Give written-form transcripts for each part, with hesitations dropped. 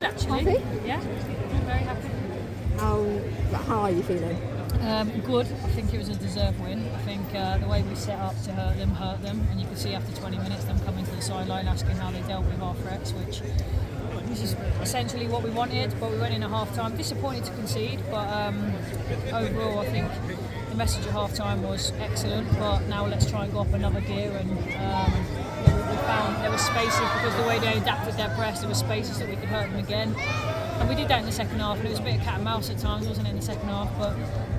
Actually, Happy? Yeah, very happy. How are you feeling? Good. I think it was a deserved win. I think the way we set up to hurt them, and you could see after 20 minutes them coming to the sideline asking how they dealt with our threats, which is essentially what we wanted. But we went in at half time, disappointed to concede, but overall I think the message at half time was excellent. But now let's try and go up another gear, and we found there were spaces because the way they adapted their press, there were spaces that we could hurt them again. And we did that in the second half, and it was a bit of cat and mouse at times, wasn't it, in the second half? But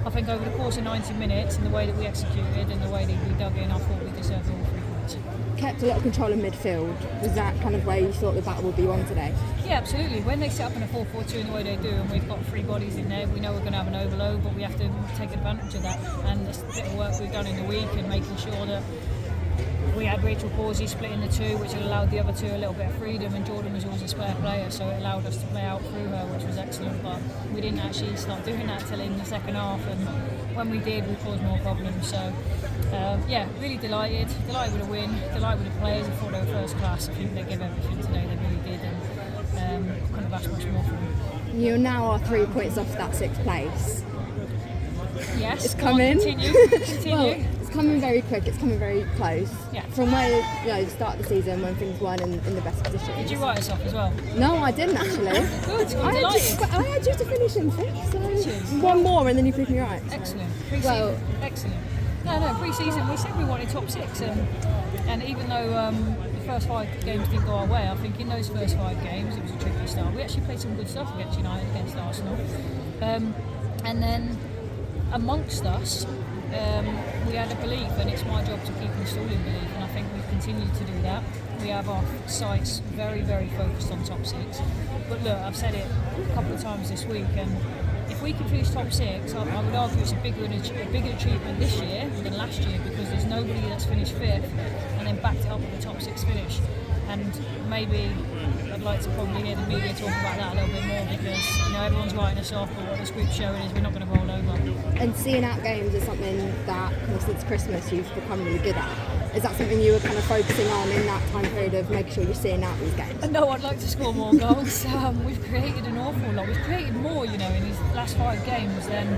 I think over the course of 90 minutes and the way that we executed and the way that we dug in, I thought we deserved all 3 points. Kept a lot of control in midfield. Was that kind of where you thought the battle would be won today? Yeah, absolutely. When they set up in a 4-4-2 in the way they do, and we've got 3 bodies in there, we know we're going to have an overload, but we have to take advantage of that. And it's a bit of work we've done in the week and making sure that we had Rachel Causey splitting the 2, which allowed the other 2 a little bit of freedom, and Jordan was always a spare player, so it allowed us to play out through her, which was excellent. But we didn't actually start doing that till in the second half, and when we did, we caused more problems. So yeah, really delighted with the win, delighted with the players. I thought they were first class. I think they gave everything today, they really did, and couldn't have asked much more from them. You now are 3 points off that 6th place. Yes, it's coming. Continue. Well, it's coming very quick. It's coming very close. Yeah. From where the start of the season when things weren't in the best position. Did you write us off as well? No, I didn't actually. Good. I'm delighted. I had you to finish in 5th, so one more and then you proved me right. Excellent. Pre-season. Excellent. No, pre-season we said we wanted top 6, and even though the first 5 games didn't go our way, I think in those first 5 games it was a tricky start. We actually played some good stuff against United, against Arsenal, and then amongst us we had a belief, and it's my job to keep installing belief, and I think we've continued to do that. We have our sights very, very focused on top 6. But look, I've said it a couple of times this week, and if we can finish top 6, I would argue it's a bigger achievement this year than last year, because there's nobody that's finished 5th and then backed it up with a top 6 finish. And maybe I'd like to probably hear the media talk about that a little bit more, because everyone's writing us off, but what the script's showing is we're not going to roll over. And seeing out games is something that since Christmas you've become really good at. Is that something you were kind of focusing on in that time period of making sure you're seeing out these games? No, I'd like to score more goals. We've created an awful lot. We've created more, in these last 5 games than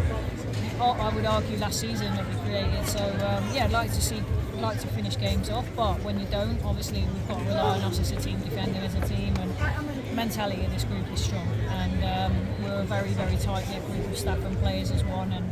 I would argue last season that we created. So yeah, I'd like to finish games off, but when you don't, obviously we've got to rely on us as a team, defending as a team, and the mentality of this group is strong, and we're a very, very tight-knit group of staff and players as one, and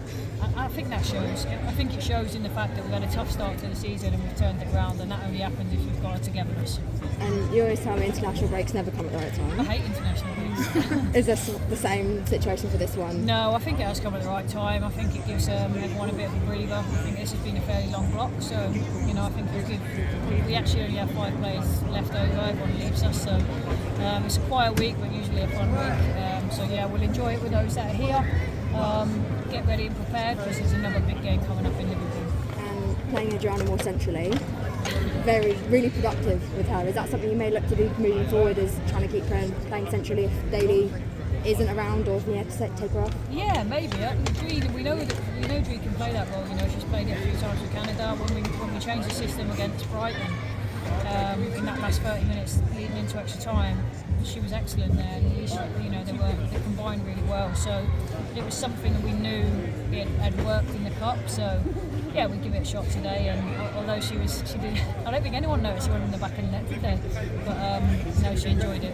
I think that shows. I think it shows in the fact that we've had a tough start to the season and we've turned it around, and that only happens if you've got a togetherness. And you always tell me international breaks never come at the right time. I hate international breaks. Is this the same situation for this one? No, I think it has come at the right time. I think it gives everyone a bit of a breather. I think this has been a fairly long block, so I think it's good. We actually only have 5 players left over. Everyone leaves us, so it's a quiet week, but usually a fun week. So yeah, we'll enjoy it with those that are here. Get ready and prepared, because there's another big game coming up in Liverpool. And playing Adriana more centrally, really productive with her. Is that something you may look to do moving forward, is trying to keep her playing centrally if Daly isn't around, or if we have to take her off? Yeah, maybe. We know Dree can play that role. She's played it a few times with Canada. When we changed the system against Brighton, in that last 30 minutes leading into extra time, she was excellent there, and they combined really well. So it was something that we knew it had worked in the cup. So yeah, we give it a shot today. And although she did, I don't think anyone noticed she went in the back of the net, did they? But no, she enjoyed it.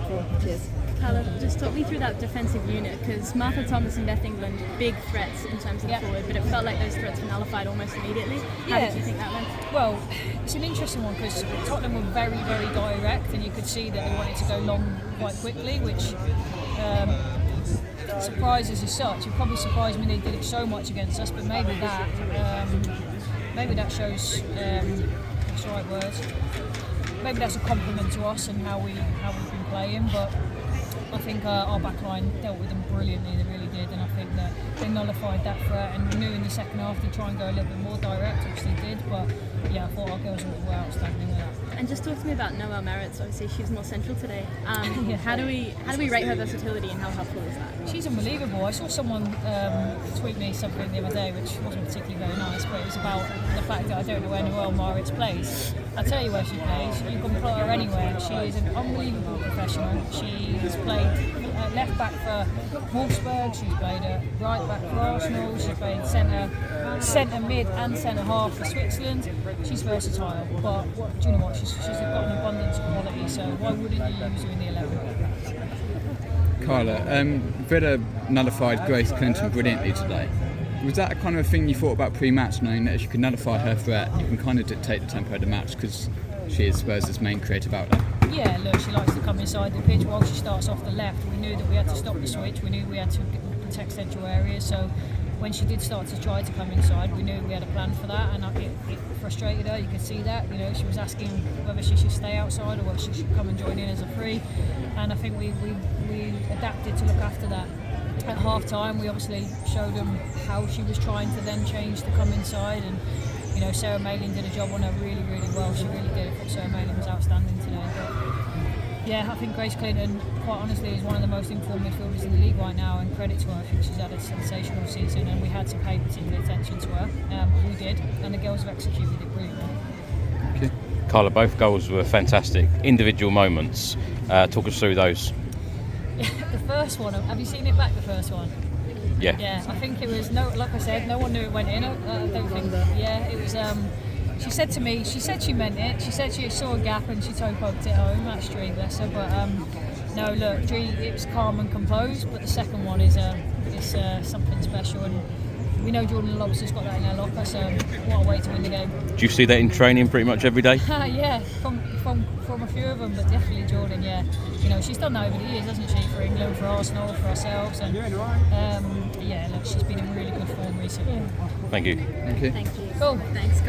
Cool. Cheers. Carla, just talk me through that defensive unit, because Martha Thomas and Beth England, big threats in terms of the forward, but it felt like those threats were nullified almost immediately. How did you think that went? Well, it's an interesting one, because Tottenham were very, very direct, and you could see that they wanted to go long quite quickly, which surprises as such. It probably surprised me they did it so much against us, but maybe that shows what's the right word. Maybe that's a compliment to us and how we've been playing, but I think our back line dealt with them brilliantly, they really did, and I think that they nullified that threat, and we knew in the second half to try and go a little bit more direct, which they did, but yeah, I thought our girls were outstanding with that. And just talk to me about Noelle Merritt's. Obviously, she was more central today. How do we rate her versatility, and how helpful is that? She's unbelievable. I saw someone tweet me something the other day, which wasn't particularly very nice, but it was about the fact that I don't know where Noelle Merritt plays. I'll tell you where she plays. You can put her anywhere. She is an unbelievable professional. She's played left back for Wolfsburg. She's played right back for Arsenal. She's played centre mid and centre half for Switzerland. She's versatile, but do you know what? She's got an abundance of quality. So why wouldn't you use her in the 11? Carla, Villa nullified Grace Clinton brilliantly today. Was that a kind of a thing you thought about pre-match, knowing that if you can nullify her threat, you can kind of dictate the tempo of the match because she is Spurs' main creative outlet? Yeah, look, she likes to come inside the pitch while she starts off the left. We knew that we had to stop the switch, we knew we had to protect central areas, so when she did start to try to come inside, we knew we had a plan for that, and it frustrated her, you could see that. You know, she was asking whether she should stay outside or whether she should come and join in as a free, and I think we adapted to look after that. At half time, we obviously showed them how she was trying to then change to come inside, and you know, Sarah Malin did a job on her really, really well. She really did. I thought Sarah Malin was outstanding today. But yeah, I think Grace Clinton, quite honestly, is one of the most informed midfielders in the league right now, and credit to her. I think she's had a sensational season, and we had to pay particular attention to her. We did, and the girls have executed it brilliantly. Okay. Carla, both goals were fantastic. Individual moments. Talk us through those. The first one, have you seen it back, the first one? Yeah. Yeah, I think it was, like I said, no one knew it went in. I don't think, yeah, it was, she said to me, she said she meant it. She said she saw a gap and she toe poked it home. That's Dree, bless her. But no, look, Dree, it was calm and composed, but the second one is something special. And we know Jordan Lobster's got that in her locker, so what a way to win the game. Do you see that in training pretty much every day? Yeah, from a few of them, but definitely Jordan, yeah. You know, she's done that over the years, hasn't she, for England, for Arsenal, for ourselves, and yeah, look, she's been in really good form recently. Thank you. Okay. Thank you. Cool. Thanks, guys.